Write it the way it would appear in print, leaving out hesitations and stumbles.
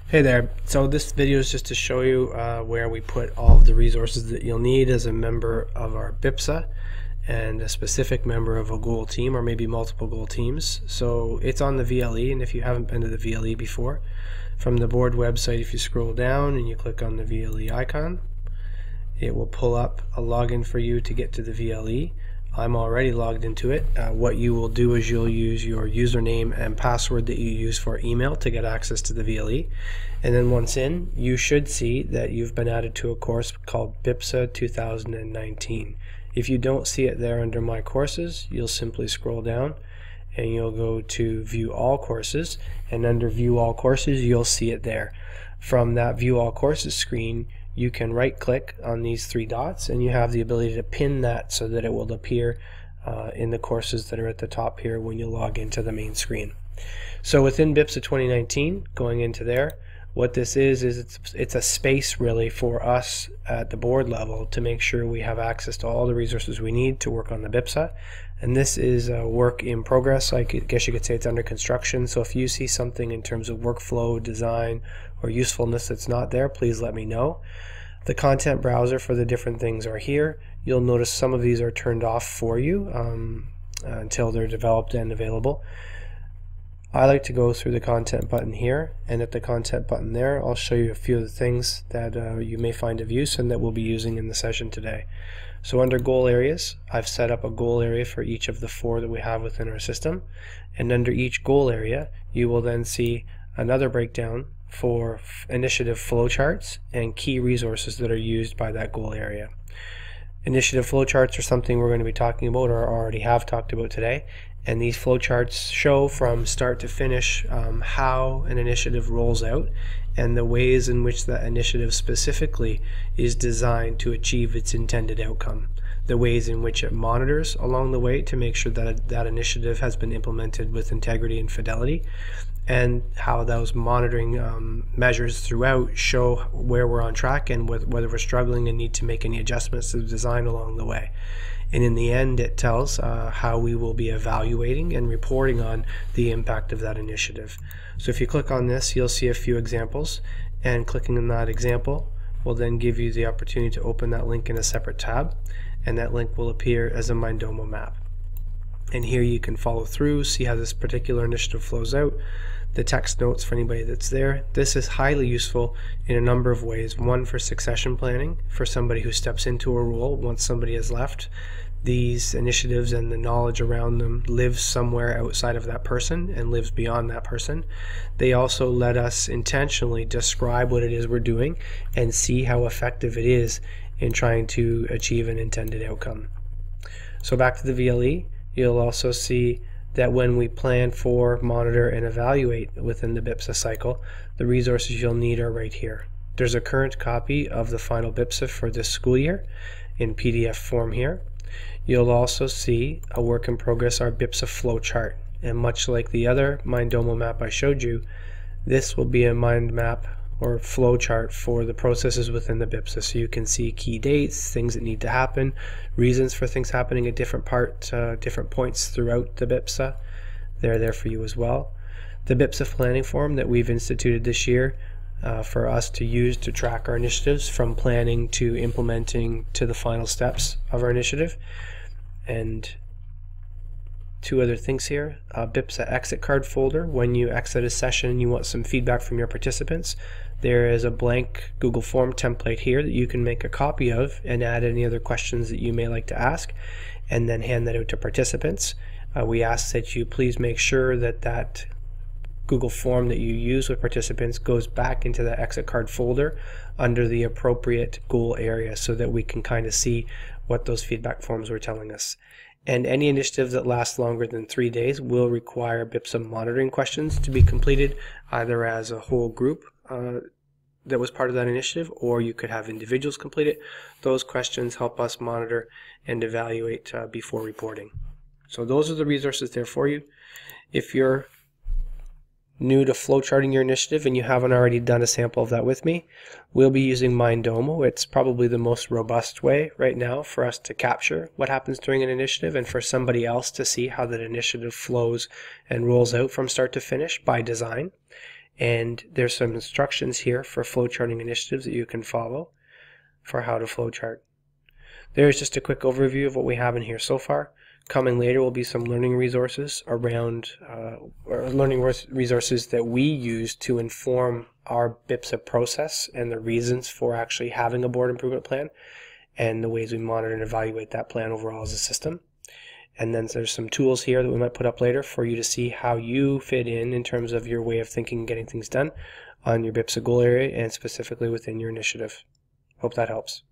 Hey there. So this video is just to show you where we put all of the resources that you'll need as a member of our BIPSA and a specific member of a goal team or maybe multiple goal teams. So it's on the VLE, and if you haven't been to the VLE before, from the board website, if you scroll down and you click on the VLE icon, it will pull up a login for you to get to the VLE. I'm already logged into it. What you will do is you'll use your username and password that you use for email to get access to the VLE. And then once in, you should see that you've been added to a course called BIPSA 2019. If you don't see it there under My Courses, you'll simply scroll down and you'll go to View All Courses, and under View All Courses, you'll see it there. From that View All Courses screen, you can right click on these three dots and you have the ability to pin that so that it will appear in the courses that are at the top here when you log into the main screen. So within BIPSA 2019, going into there, what this is it's a space really for us at the board level to make sure we have access to all the resources we need to work on the BIPSA. And this is a work in progress. I guess you could say it's under construction. So if you see something in terms of workflow, design, or usefulness that's not there, please let me know. The content browser for the different things are here. You'll notice some of these are turned off for you until they're developed and available. I like to go through the content button here, and at the content button there I'll show you a few of the things that you may find of use and that we'll be using in the session today. So under goal areas, I've set up a goal area for each of the 4 that we have within our system, and under each goal area you will then see another breakdown for initiative flowcharts and key resources that are used by that goal area. Initiative flowcharts are something we're going to be talking about or already have talked about today, and these flowcharts show from start to finish how an initiative rolls out and the ways in which that initiative specifically is designed to achieve its intended outcome, the ways in which it monitors along the way to make sure that that initiative has been implemented with integrity and fidelity, and how those monitoring measures throughout show where we're on track and whether we're struggling and need to make any adjustments to the design along the way. And in the end, it tells how we will be evaluating and reporting on the impact of that initiative. So if you click on this, you'll see a few examples, and clicking on that example will then give you the opportunity to open that link in a separate tab, and that link will appear as a Mindomo map. And here you can follow through, see how this particular initiative flows out, the text notes for anybody that's there. This is highly useful in a number of ways. One, for succession planning, for somebody who steps into a role once somebody has left. These initiatives and the knowledge around them lives somewhere outside of that person and lives beyond that person. They also let us intentionally describe what it is we're doing and see how effective it is in trying to achieve an intended outcome. So back to the VLE, you'll also see that when we plan for, monitor, and evaluate within the BIPSA cycle, the resources you'll need are right here. There's a current copy of the final BIPSA for this school year in PDF form here. You'll also see a work in progress, our BIPSA flow chart. And much like the other Mindomo map I showed you, this will be a mind map or flow chart for the processes within the BIPSA, so you can see key dates, things that need to happen, reasons for things happening at different points throughout the BIPSA. They're there for you as well. The BIPSA planning form that we've instituted this year for us to use to track our initiatives from planning to implementing to the final steps of our initiative. And 2 other things here. BIPSA exit card folder. When you exit a session and you want some feedback from your participants, there is a blank Google form template here that you can make a copy of and add any other questions that you may like to ask, and then hand that out to participants. We ask that you please make sure that that Google form that you use with participants goes back into the exit card folder under the appropriate goal area so that we can kind of see what those feedback forms were telling us. And any initiatives that last longer than 3 days will require BIPSA monitoring questions to be completed, either as a whole group that was part of that initiative, or you could have individuals complete it. Those questions help us monitor and evaluate before reporting. So those are the resources there for you. If you're new to flowcharting your initiative and you haven't already done a sample of that with me, we'll be using Mindomo. It's probably the most robust way right now for us to capture what happens during an initiative and for somebody else to see how that initiative flows and rolls out from start to finish by design. And there's some instructions here for flowcharting initiatives that you can follow for how to flowchart. There's just a quick overview of what we have in here so far. Coming later will be some learning resources around, resources that we use to inform our BIPSA process and the reasons for actually having a board improvement plan and the ways we monitor and evaluate that plan overall as a system. And then there's some tools here that we might put up later for you to see how you fit in terms of your way of thinking and getting things done on your BIPSA goal area and specifically within your initiative. Hope that helps.